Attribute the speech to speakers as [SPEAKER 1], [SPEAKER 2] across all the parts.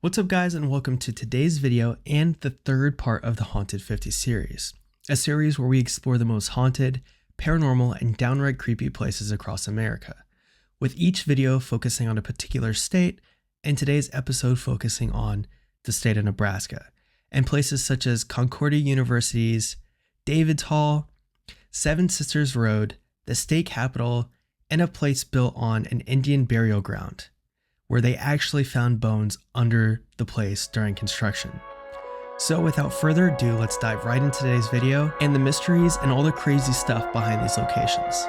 [SPEAKER 1] What's up guys, and welcome to today's video and the third part of the Haunted 50 series, a series where we explore the most haunted, paranormal, and downright creepy places across America, with each video focusing on a particular state, and today's episode focusing on the state of Nebraska, and places such as Concordia University's David's Hall, Seven Sisters Road, the state capitol, and a place built on an Indian burial ground, where they actually found bones under the place during construction. So without further ado, let's dive right into today's video and the mysteries and all the crazy stuff behind these locations.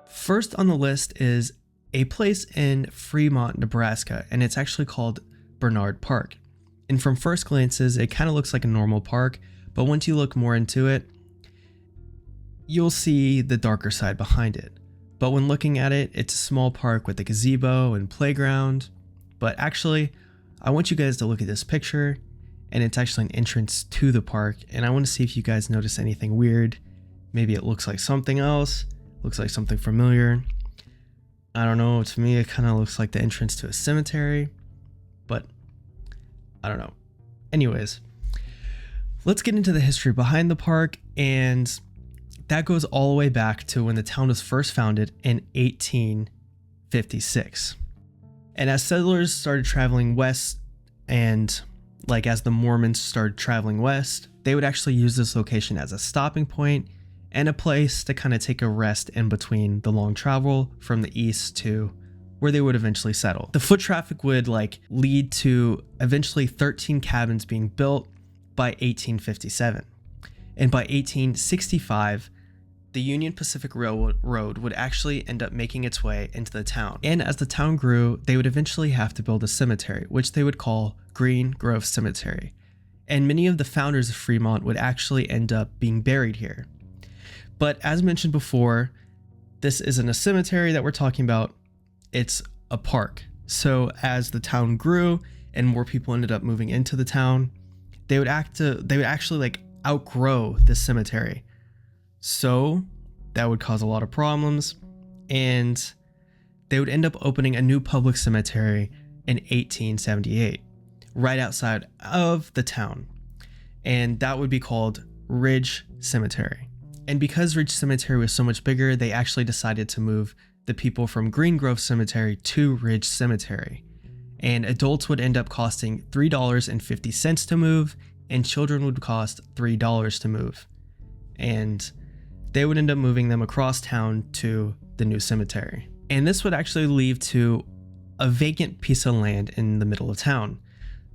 [SPEAKER 1] First on the list is a place in Fremont, Nebraska, and it's actually called Barnard Park. And from first glances, it kind of looks like a normal park, but once you look more into it, you'll see the darker side behind it. But when looking at it, it's a small park with a gazebo and playground. But actually, I want you guys to look at this picture, and it's actually an entrance to the park, and I want to see if you guys notice anything weird. Maybe it looks like something else. Looks like something familiar. I don't know, to me it kind of looks like the entrance to a cemetery, but I don't know. Anyways, let's get into the history behind the park, and that goes all the way back to when the town was first founded in 1856. And as settlers started traveling west, and like as the Mormons started traveling west, they would actually use this location as a stopping point and a place to kind of take a rest in between the long travel from the east to where they would eventually settle. The foot traffic would lead to eventually 13 cabins being built by 1857. And by 1865, the Union Pacific Railroad would actually end up making its way into the town. And as the town grew, they would eventually have to build a cemetery, which they would call Green Grove Cemetery. And many of the founders of Fremont would actually end up being buried here. But as mentioned before, this isn't a cemetery that we're talking about, it's a park. So as the town grew and more people ended up moving into the town, they would actually outgrow this cemetery. So that would cause a lot of problems, and they would end up opening a new public cemetery in 1878, right outside of the town. And that would be called Ridge Cemetery. And because Ridge Cemetery was so much bigger, they actually decided to move the people from Green Grove Cemetery to Ridge Cemetery. And adults would end up costing $3.50 to move, and children would cost $3 to move. And they would end up moving them across town to the new cemetery. And this would actually lead to a vacant piece of land in the middle of town.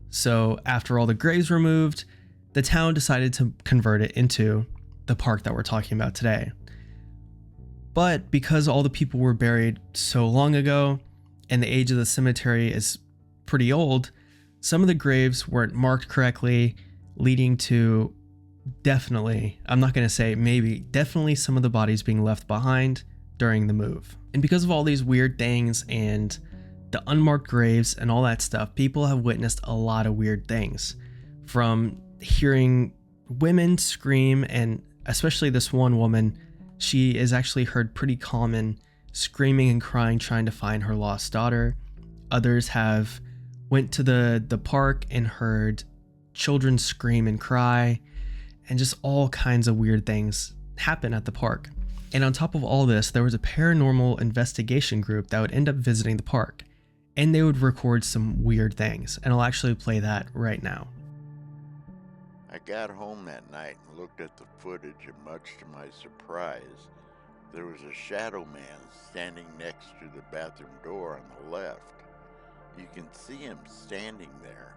[SPEAKER 1] So after all the graves were moved, the town decided to convert it into the park that we're talking about today. But because all the people were buried so long ago and the age of the cemetery is pretty old, some of the graves weren't marked correctly, leading to definitely some of the bodies being left behind during the move. And because of all these weird things and the unmarked graves and all that stuff, people have witnessed a lot of weird things, from hearing women scream, and especially this one woman, she is actually heard pretty common screaming and crying trying to find her lost daughter. Others have went to the park and heard children scream and cry, and just all kinds of weird things happen at the park. And on top of all this, there was a paranormal investigation group that would end up visiting the park, and they would record some weird things, and I'll actually play that right now.
[SPEAKER 2] I got home that night and looked at the footage, and much to my surprise, there was a shadow man standing next to the bathroom door on the left. You can see him standing there.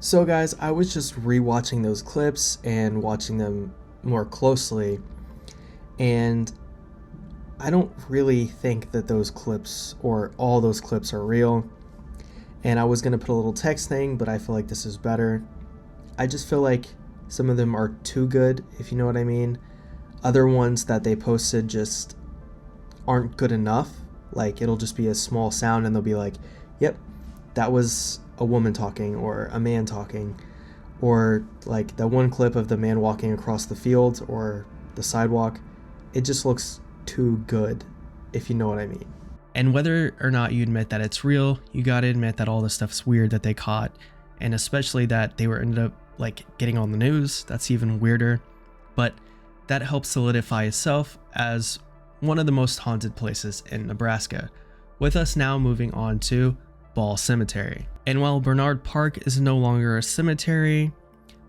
[SPEAKER 1] So guys, I was just rewatching those clips and watching them more closely, and I don't really think that those clips or all those clips are real. And I was going to put a little text thing, but I feel like this is better. I just feel like some of them are too good, if you know what I mean. Other ones that they posted just aren't good enough. Like, it'll just be a small sound and they'll be like, yep, that was a woman talking or a man talking. Or like that one clip of the man walking across the field or the sidewalk. It just looks too good, if you know what I mean. And whether or not you admit that it's real, you gotta admit that all this stuff's weird that they caught, and especially that they were ended up like getting on the news. That's even weirder. But that helps solidify itself as one of the most haunted places in Nebraska, with us now moving on to Ball Cemetery. And while Barnard Park is no longer a cemetery,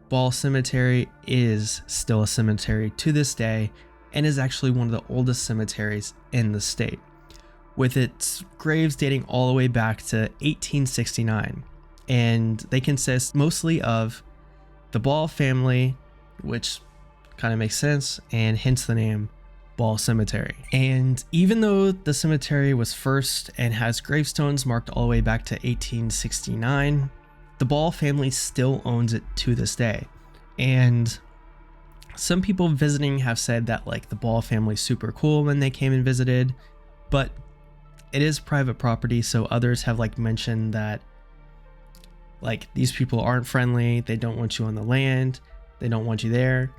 [SPEAKER 1] Ball Cemetery is still a cemetery to this day and is actually one of the oldest cemeteries in the state, with its graves dating all the way back to 1869. And they consist mostly of the Ball family, which kind of makes sense, and hence the name Ball Cemetery. And even though the cemetery was first and has gravestones marked all the way back to 1869, the Ball family still owns it to this day. And some people visiting have said that like the Ball family's super cool when they came and visited, but it is private property, so others have like mentioned that like these people aren't friendly, they don't want you on the land, they don't want you there,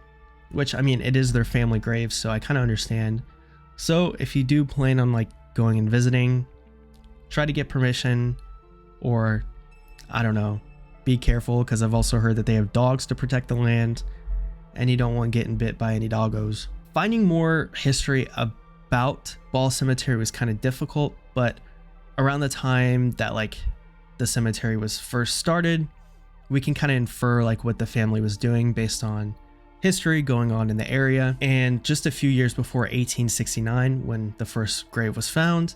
[SPEAKER 1] which I mean, it is their family grave, so I kind of understand. So if you do plan on like going and visiting, try to get permission, or I don't know, be careful, because I've also heard that they have dogs to protect the land and you don't want getting bit by any doggos. Finding more history about Ball Cemetery was kind of difficult, but around the time that like the cemetery was first started, we can kind of infer like what the family was doing based on history going on in the area. And just a few years before 1869, when the first grave was found,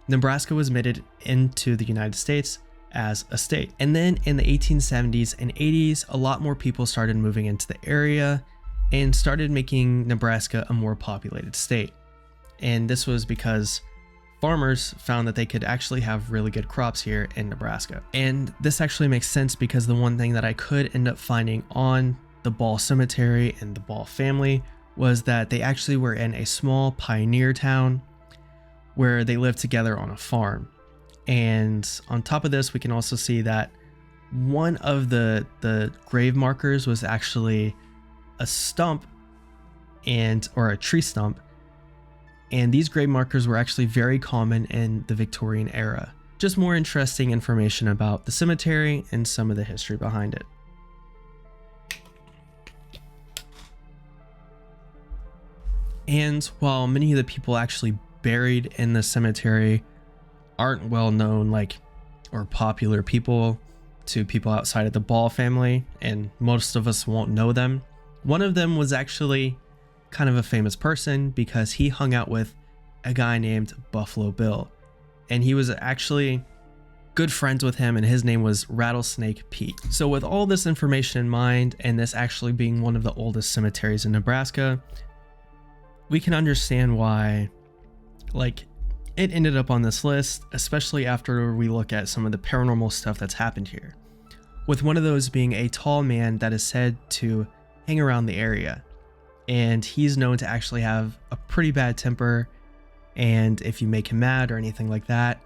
[SPEAKER 1] Nebraska was admitted into the United States as a state. And then in the 1870s and 80s, a lot more people started moving into the area and started making Nebraska a more populated state. And this was because farmers found that they could actually have really good crops here in Nebraska. And this actually makes sense because the one thing that I could end up finding on the Ball Cemetery and the Ball family was that they actually were in a small pioneer town where they lived together on a farm. And on top of this, we can also see that one of the grave markers was actually a stump or a tree stump. And these grave markers were actually very common in the Victorian era. Just more interesting information about the cemetery and some of the history behind it. And while many of the people actually buried in the cemetery aren't well known or popular people to people outside of the Ball family, and most of us won't know them, one of them was actually kind of a famous person because he hung out with a guy named Buffalo Bill, and he was actually good friends with him, and his name was Rattlesnake Pete. So with all this information in mind, and this actually being one of the oldest cemeteries in Nebraska, we can understand why it ended up on this list, especially after we look at some of the paranormal stuff that's happened here, with one of those being a tall man that is said to hang around the area. And he's known to actually have a pretty bad temper, and if you make him mad or anything like that,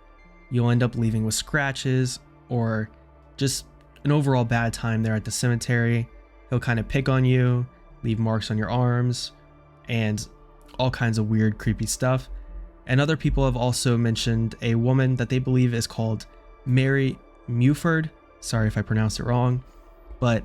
[SPEAKER 1] you'll end up leaving with scratches or just an overall bad time there at the cemetery. He'll kind of pick on you, leave marks on your arms, and all kinds of weird, creepy stuff. And other people have also mentioned a woman that they believe is called Mary Mewford. Sorry if I pronounced it wrong, but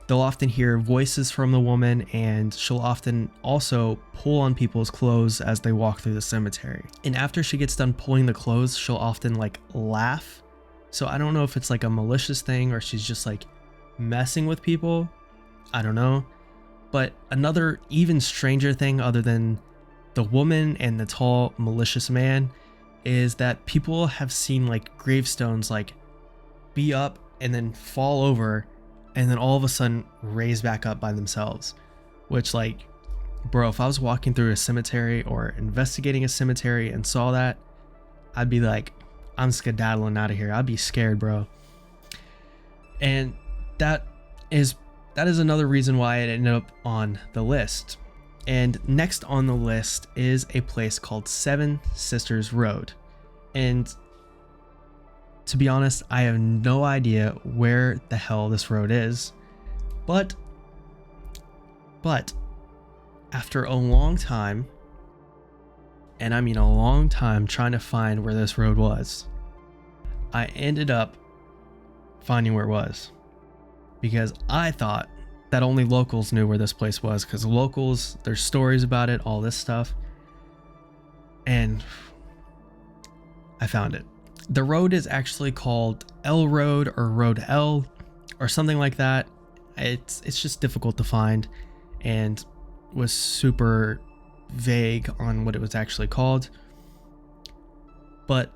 [SPEAKER 1] they'll often hear voices from the woman, and she'll often also pull on people's clothes as they walk through the cemetery. And after she gets done pulling the clothes, she'll often laugh. So I don't know if it's a malicious thing or she's just messing with people. I don't know. But another even stranger thing other than the woman and the tall malicious man is that people have seen gravestones be up and then fall over and then all of a sudden raise back up by themselves. Which, like, bro, if I was walking through a cemetery or investigating a cemetery and saw that, I'd be like, I'm skedaddling out of here. I'd be scared, bro. And that is another reason why it ended up on the list. And next on the list is a place called Seven Sisters Road. And to be honest, I have no idea where the hell this road is. But after a long time, and I mean a long time trying to find where this road was, I ended up finding where it was. Because I thought that only locals knew where this place was, because locals, there's stories about it, all this stuff. And I found it. The road is actually called L Road or Road L or something like that. It's just difficult to find and was super vague on what it was actually called. But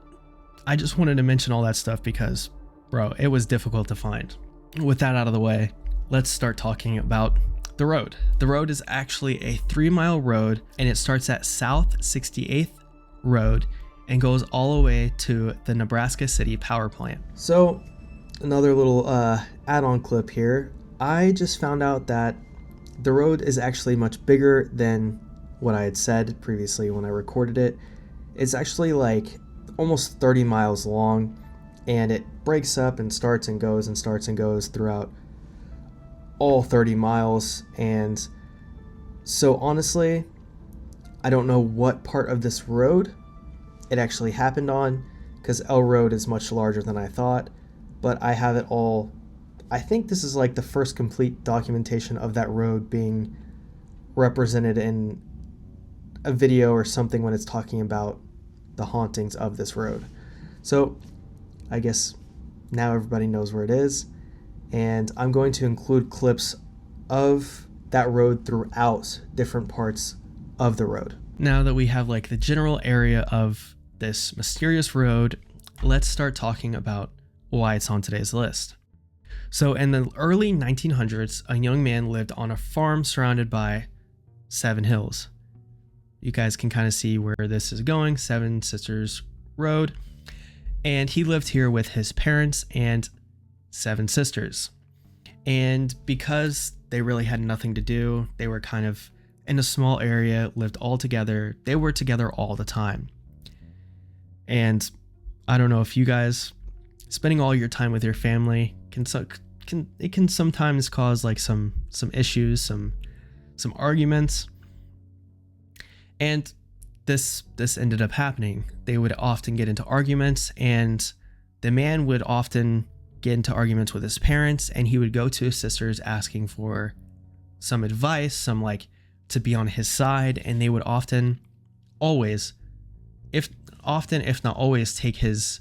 [SPEAKER 1] I just wanted to mention all that stuff because, bro, it was difficult to find. With that out of the way, let's start talking about the road. The road is actually a 3-mile road, and it starts at South 68th Road and goes all the way to the Nebraska City Power Plant. So, another little add-on clip here. I just found out that the road is actually much bigger than what I had said previously when I recorded it. It's actually like almost 30 miles long, and it breaks up and starts and goes throughout all 30 miles. And so honestly, I don't know what part of this road it actually happened on, because L Road is much larger than I thought, but I have it all. I think this is like the first complete documentation of that road being represented in a video or something when it's talking about the hauntings of this road. So I guess now everybody knows where it is, and I'm going to include clips of that road throughout different parts of the road. Now that we have like the general area of this mysterious road, let's start talking about why it's on today's list. So in the early 1900s, a young man lived on a farm surrounded by 7 hills. You guys can kind of see where this is going, Seven Sisters Road. And he lived here with his parents and 7 sisters. And because they really had nothing to do, they were kind of in a small area, lived all together. They were together all the time. And I don't know if you guys, spending all your time with your family can sometimes cause like some issues, some arguments. And this ended up happening. They would often get into arguments, and the man would often get into arguments with his parents, and he would go to his sisters asking for some advice, some like to be on his side, and they would often if not always, take his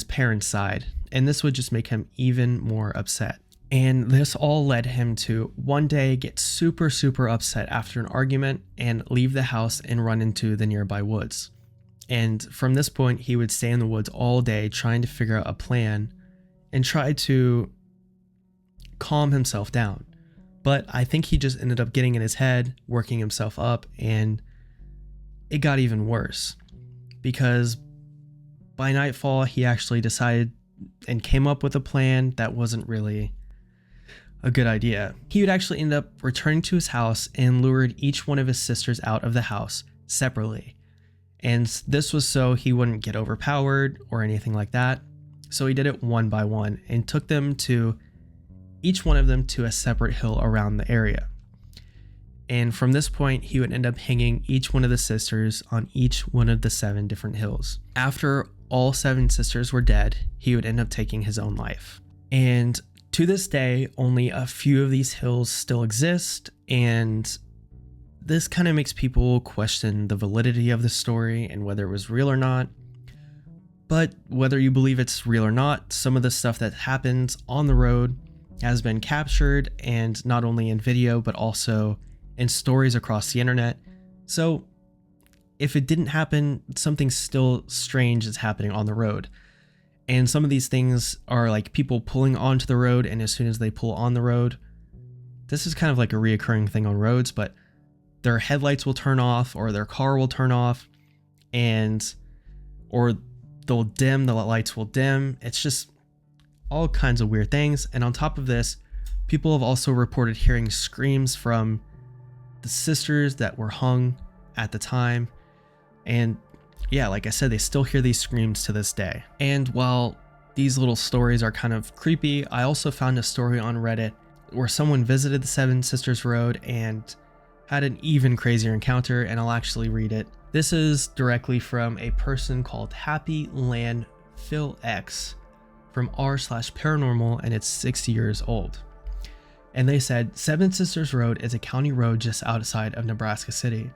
[SPEAKER 1] parents' side, and this would just make him even more upset. And this all led him to one day get super upset after an argument and leave the house and run into the nearby woods. And from this point, he would stay in the woods all day trying to figure out a plan and try to calm himself down. But I think he just ended up getting in his head, working himself up, and it got even worse. Because by nightfall, he actually decided and came up with a plan that wasn't really a good idea. He would actually end up returning to his house and lured each one of his sisters out of the house separately. And this was so he wouldn't get overpowered or anything like that. So he did it one by one and took each one of them to a separate hill around the area. And from this point, he would end up hanging each one of the sisters on each one of the 7 different hills. After all 7 sisters were dead, he would end up taking his own life. And to this day, only a few of these hills still exist, and this kind of makes people question the validity of the story and whether it was real or not. But whether you believe it's real or not, some of the stuff that happens on the road has been captured, and not only in video, but also in stories across the internet. So if it didn't happen, something still strange is happening on the road. And some of these things are like people pulling onto the road, and as soon as they pull on the road, this is kind of like a reoccurring thing on roads, but their headlights will turn off or their car will turn off, or they'll dim, the lights will dim. It's just all kinds of weird things. And on top of this, people have also reported hearing screams from the sisters that were hung at the time. And yeah, like I said, they still hear these screams to this day. And while these little stories are kind of creepy, I also found a story on Reddit where someone visited the Seven Sisters Road and had an even crazier encounter, and I'll actually read it. This is directly from a person called Happy Land Phil X from r/paranormal, and it's 60 years old. And they said, Seven Sisters Road is a county road just outside of Nebraska City.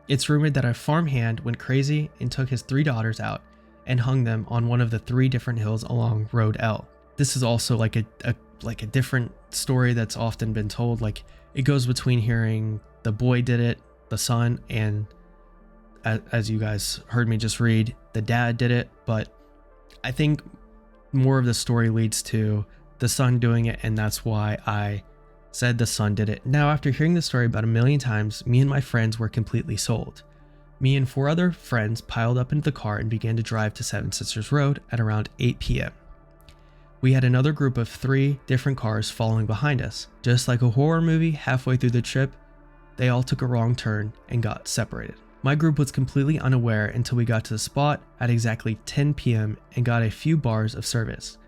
[SPEAKER 1] It's rumored that a farmhand went crazy and took his 3 daughters out and hung them on one of the 3 different hills along Road L. This is also like a different story that's often been told. Like, it goes between hearing the boy did it, the son, and as you guys heard me just read, the dad did it. But I think more of the story leads to the son doing it, and that's why I said the son did it. Now, after hearing the story about 1,000,000 times, me and my friends were completely sold. Me and 4 other friends piled up into the car and began to drive to Seven Sisters Road at around 8 p.m. We had another group of 3 different cars following behind us. Just like a horror movie, halfway through the trip, they all took a wrong turn and got separated. My group was completely unaware until we got to the spot at exactly 10 p.m. and got a few bars of service.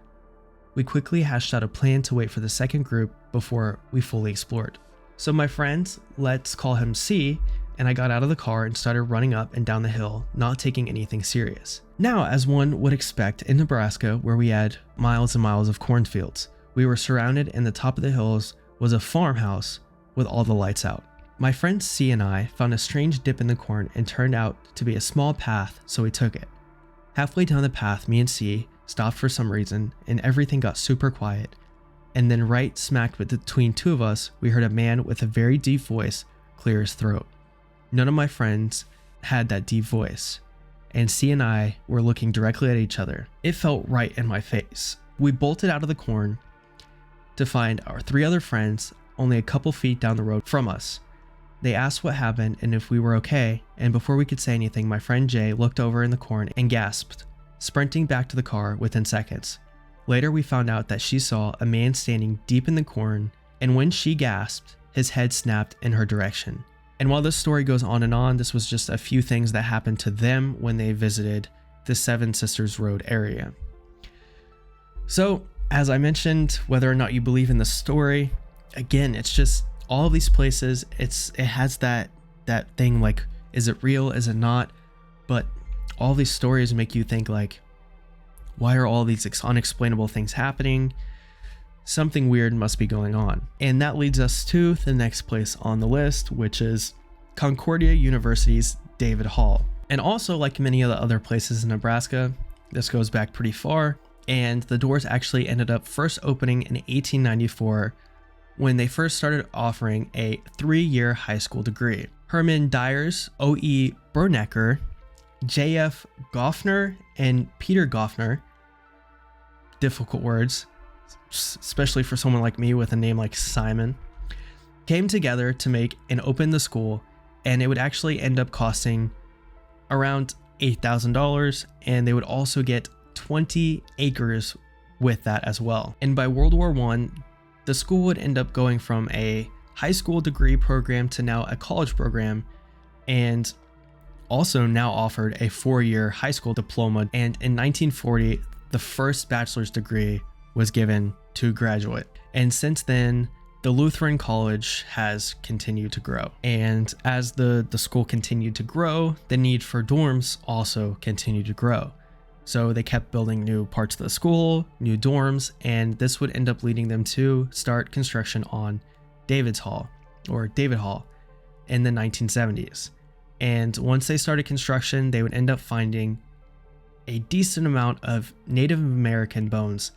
[SPEAKER 1] We quickly hashed out a plan to wait for the second group before we fully explored. So my friend, let's call him C, and I got out of the car and started running up and down the hill, not taking anything serious. Now, as one would expect in Nebraska, where we had miles and miles of cornfields, we were surrounded, and the top of the hills was a farmhouse with all the lights out. My friend C and I found a strange dip in the corn and turned out to be a small path, so we took it. Halfway down the path, me and C stopped for some reason, and everything got super quiet. And then right smack between 2 of us, we heard a man with a very deep voice clear his throat. None of my friends had that deep voice, and C and I were looking directly at each other. It felt right in my face. We bolted out of the corn to find our 3 other friends only a couple feet down the road from us. They asked what happened and if we were okay, and before we could say anything, my friend Jay looked over in the corn and gasped, sprinting back to the car within seconds. Later, we found out that she saw a man standing deep in the corn, and when she gasped, his head snapped in her direction. And while this story goes on, this was just a few things that happened to them when they visited the Seven Sisters Road area. So, as I mentioned, whether or not you believe in the story, again, it's just all of these places, it has that thing like, is it real, is it not? But all these stories make you think like, why are all these unexplainable things happening? Something weird must be going on. And that leads us to the next place on the list, which is Concordia University's David Hall. And also, like many of the other places in Nebraska, this goes back pretty far, and the doors actually ended up first opening in 1894 when they first started offering a 3-year high school degree. Herman Dyers, O.E. Bernecker, J.F. Goffner, and Peter Goffner, difficult words, especially for someone like me with a name like Simon, came together to make and open the school, and it would actually end up costing around $8,000, and they would also get 20 acres with that as well. And by World War I, the school would end up going from a high school degree program to now a college program, and also now offered a 4-year high school diploma. And in 1940, the first bachelor's degree was given to a graduate. And since then, the Lutheran College has continued to grow. And as the school continued to grow, the need for dorms also continued to grow. So they kept building new parts of the school, new dorms, and this would end up leading them to start construction on David Hall in the 1970s. And once they started construction, they would end up finding a decent amount of Native American bones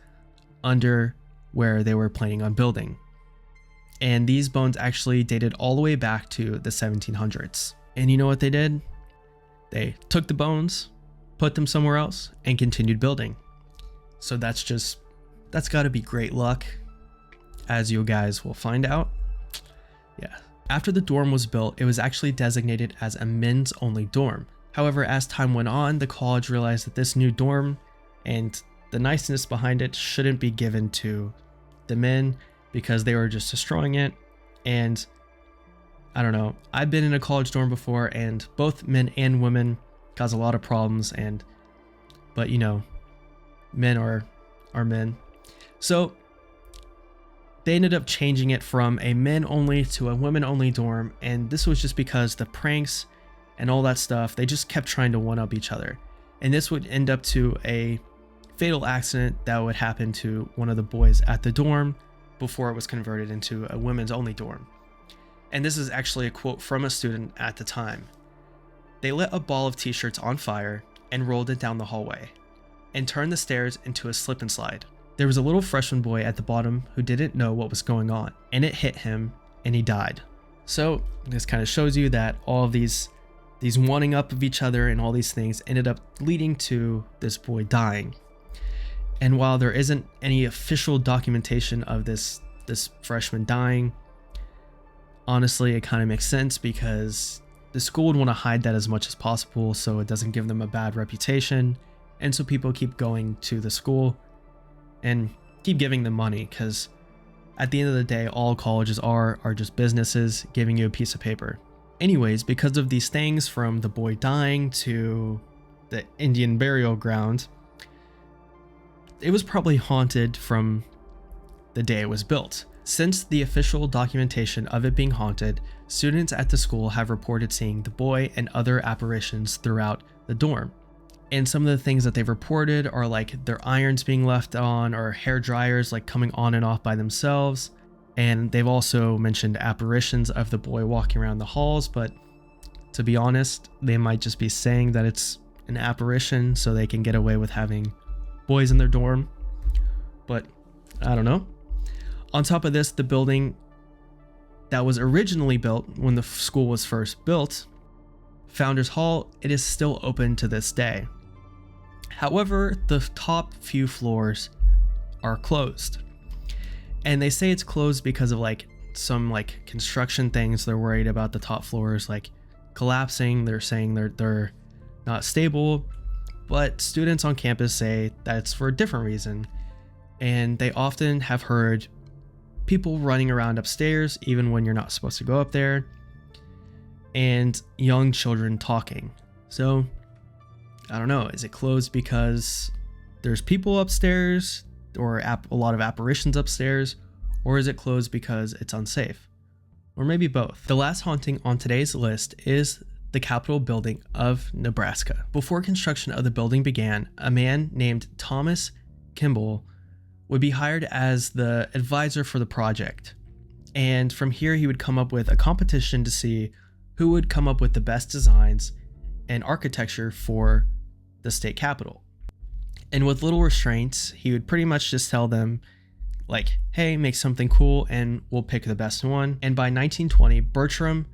[SPEAKER 1] under where they were planning on building. And these bones actually dated all the way back to the 1700s. And you know what they did? They took the bones, put them somewhere else, and continued building. So that's got to be great luck, as you guys will find out. Yeah. After the dorm was built, it was actually designated as a men's only dorm. However, as time went on, the college realized that this new dorm and the niceness behind it shouldn't be given to the men because they were just destroying it. And I don't know, I've been in a college dorm before, and both men and women cause a lot of problems, but you know, men are men. So they ended up changing it from a men only to a women only dorm, and this was just because the pranks and all that stuff, they just kept trying to one up each other. And this would end up to a fatal accident that would happen to one of the boys at the dorm before it was converted into a women's only dorm. And this is actually a quote from a student at the time. They lit a ball of t-shirts on fire and rolled it down the hallway and turned the stairs into a slip and slide. There was a little freshman boy at the bottom who didn't know what was going on, and it hit him and he died. So this kind of shows you that all of these wanting up of each other and all these things ended up leading to this boy dying. And while there isn't any official documentation of this freshman dying, honestly, it kind of makes sense because the school would want to hide that as much as possible so it doesn't give them a bad reputation. And so people keep going to the school and keep giving them money, because at the end of the day, all colleges are just businesses giving you a piece of paper. Anyways, because of these things, from the boy dying to the Indian burial ground, it was probably haunted from the day it was built. Since the official documentation of it being haunted, students at the school have reported seeing the boy and other apparitions throughout the dorm. And some of the things that they've reported are like their irons being left on, or hair dryers like coming on and off by themselves. And they've also mentioned apparitions of the boy walking around the halls, but to be honest, they might just be saying that it's an apparition so they can get away with having boys in their dorm. But I don't know. On top of this, the building that was originally built when the school was first built, Founders Hall, it is still open to this day. However, the top few floors are closed. And they say it's closed because of some construction things. They're worried about the top floors collapsing. They're saying they're not stable, but students on campus say that it's for a different reason. And they often have heard people running around upstairs even when you're not supposed to go up there, and young children talking. So I don't know, is it closed because there's people upstairs, or a lot of apparitions upstairs, or is it closed because it's unsafe? Or maybe both. The last haunting on today's list is the Capitol building of Nebraska. Before construction of the building began, a man named Thomas Kimball would be hired as the advisor for the project. And from here, he would come up with a competition to see who would come up with the best designs and architecture for the state capitol. And with little restraints, he would pretty much just tell them, hey, make something cool and we'll pick the best one. And by 1920, Bertram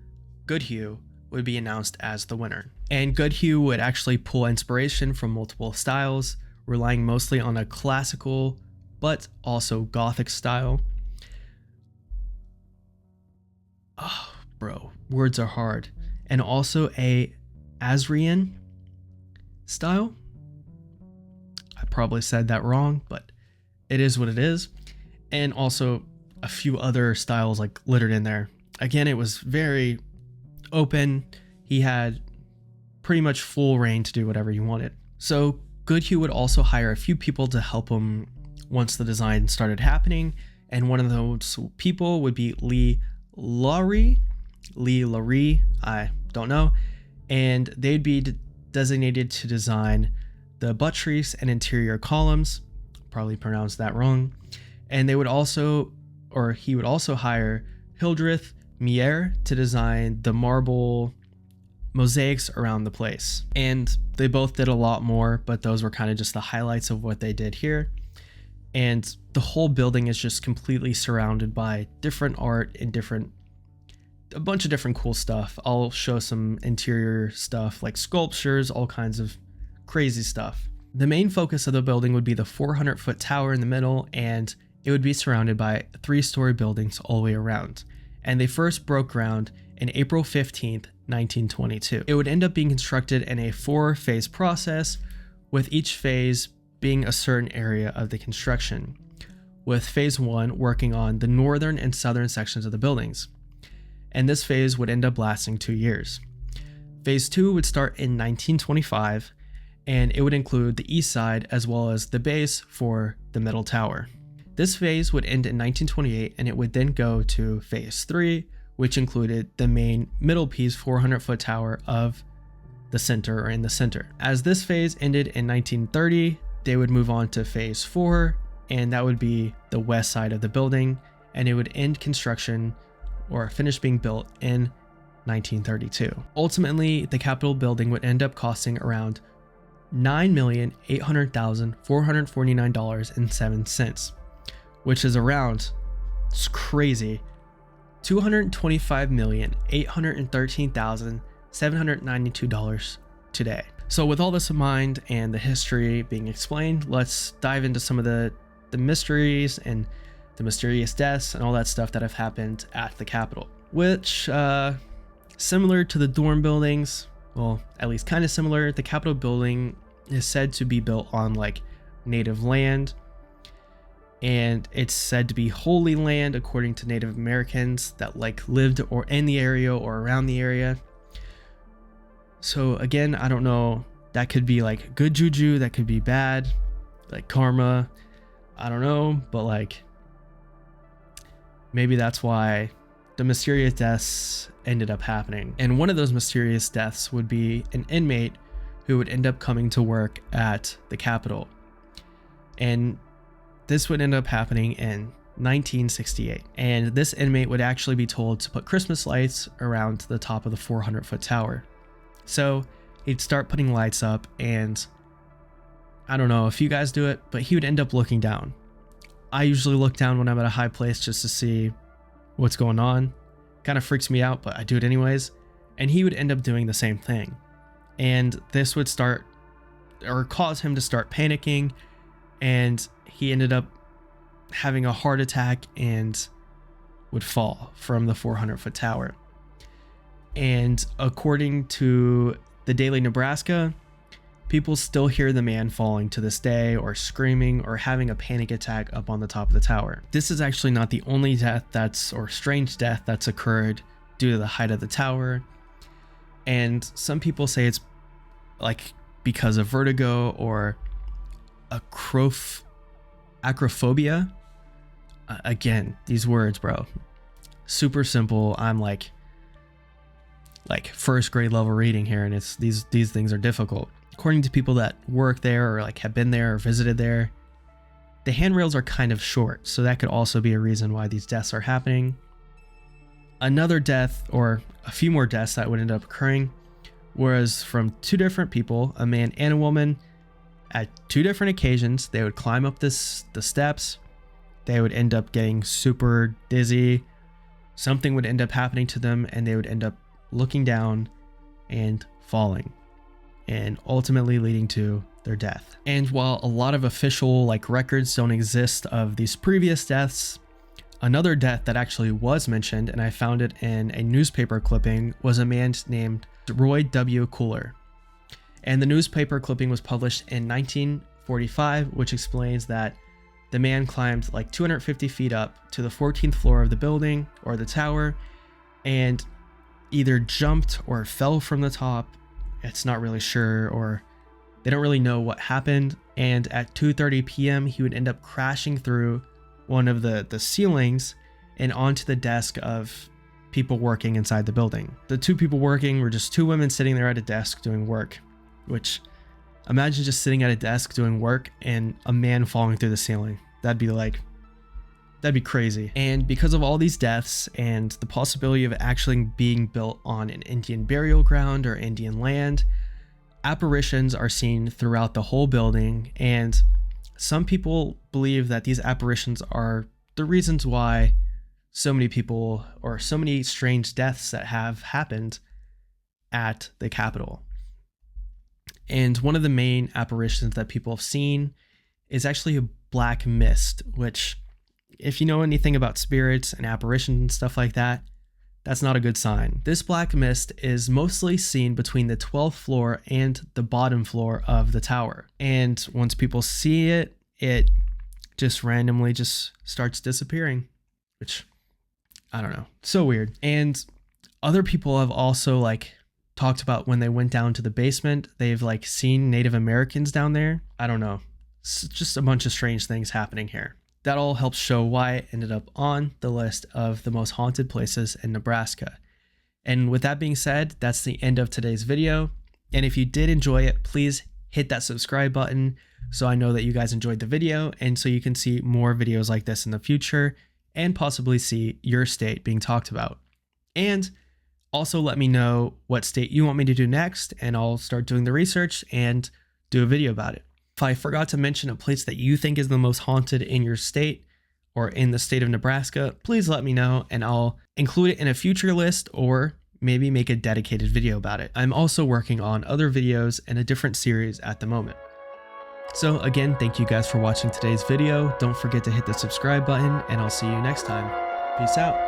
[SPEAKER 1] Goodhue would be announced as the winner. And Goodhue would actually pull inspiration from multiple styles, relying mostly on a classical but also Gothic style. Oh, bro, words are hard. And also a Assyrian style. I probably said that wrong, but it is what it is. And also a few other styles littered in there. Again, it was very open. He had pretty much full reign to do whatever he wanted. So Goodhue would also hire a few people to help him once the design started happening. And one of those people would be Lee Laurie, I don't know. And they'd be designated to design the buttress and interior columns. Probably pronounced that wrong. And he would also hire Hildreth Mier to design the marble mosaics around the place. And they both did a lot more, but those were kind of just the highlights of what they did here. And the whole building is just completely surrounded by different art and a bunch of different cool stuff. I'll show some interior stuff like sculptures, all kinds of crazy stuff. The main focus of the building would be the 400-foot tower in the middle, and it would be surrounded by 3-story buildings all the way around. And they first broke ground in April 15th, 1922. It would end up being constructed in a 4-phase process, with each phase being a certain area of the construction, with phase 1 working on the northern and southern sections of the buildings. And this phase would end up lasting 2 years. Phase 2 would start in 1925, and it would include the east side as well as the base for the middle tower. This phase would end in 1928, and it would then go to phase 3, which included the main middle piece 400-foot tower of the center, or in the center. As this phase ended in 1930, they would move on to phase 4, and that would be the west side of the building, and it would end construction or finish being built in 1932. Ultimately, the Capitol building would end up costing around $9,800,449.07, which is around, it's crazy, $225,813,792 today. So with all this in mind and the history being explained, let's dive into some of the mysteries and the mysterious deaths and all that stuff that have happened at the Capitol, which, similar to the dorm buildings, well, at least kind of similar, the Capitol building is said to be built on like native land, and it's said to be holy land according to Native Americans that like lived or in the area or around the area. So again, I don't know, that could be like good juju, that could be bad, like karma, I don't know, but like maybe that's why the mysterious deaths ended up happening. And one of those mysterious deaths would be an inmate who would end up coming to work at the Capitol. And this would end up happening in 1968. And this inmate would actually be told to put Christmas lights around the top of the 400-foot tower. So he'd start putting lights up, and I don't know if you guys do it, but he would end up looking down. I usually look down when I'm at a high place just to see what's going on. Kind of freaks me out, but I do it anyways. And he would end up doing the same thing. And this would start or cause him to start panicking, and he ended up having a heart attack and would fall from the 400-foot tower. And according to the Daily Nebraska, people still hear the man falling to this day, or screaming, or having a panic attack up on the top of the tower. This is actually not the only death or strange death that's occurred due to the height of the tower. And some people say it's like because of vertigo or acrophobia. Again, these words, bro, super simple. I'm like first grade level reading here, and it's these things are difficult. According to people that work there or like have been there or visited there, the handrails are kind of short, so that could also be a reason why these deaths are happening. Another death, or a few more deaths that would end up occurring, was from 2 different people, a man and a woman. At 2 different occasions, they would climb up the steps. They would end up getting super dizzy. Something would end up happening to them, and they would end up looking down and falling, and ultimately leading to their death. And while a lot of official like records don't exist of these previous deaths, another death that actually was mentioned, and I found it in a newspaper clipping, was a man named Roy W. Cooler. And the newspaper clipping was published in 1945, which explains that the man climbed like 250 feet up to the 14th floor of the building or the tower, and either jumped or fell from the top. It's not really sure, or they don't really know what happened. And at 2:30 p.m. he would end up crashing through one of the ceilings and onto the desk of people working inside the building. The 2 people working were just 2 women sitting there at a desk doing work, which, imagine just sitting at a desk doing work and a man falling through the ceiling. That'd be crazy. And because of all these deaths and the possibility of actually being built on an Indian burial ground or Indian land, apparitions are seen throughout the whole building, and some people believe that these apparitions are the reasons why so many people, or so many strange deaths that have happened at the Capitol. And one of the main apparitions that people have seen is actually a black mist, which, if you know anything about spirits and apparitions and stuff like that, that's not a good sign. This black mist is mostly seen between the 12th floor and the bottom floor of the tower. And once people see it, it just randomly just starts disappearing, which, I don't know, so weird. And other people have also like talked about when they went down to the basement, they've like seen Native Americans down there. I don't know. It's just a bunch of strange things happening here. That all helps show why it ended up on the list of the most haunted places in Nebraska. And with that being said, that's the end of today's video. And if you did enjoy it, please hit that subscribe button so I know that you guys enjoyed the video and so you can see more videos like this in the future and possibly see your state being talked about. And also let me know what state you want me to do next, and I'll start doing the research and do a video about it. If I forgot to mention a place that you think is the most haunted in your state or in the state of Nebraska, please let me know and I'll include it in a future list or maybe make a dedicated video about it. I'm also working on other videos and a different series at the moment. So again, thank you guys for watching today's video. Don't forget to hit the subscribe button and I'll see you next time. Peace out.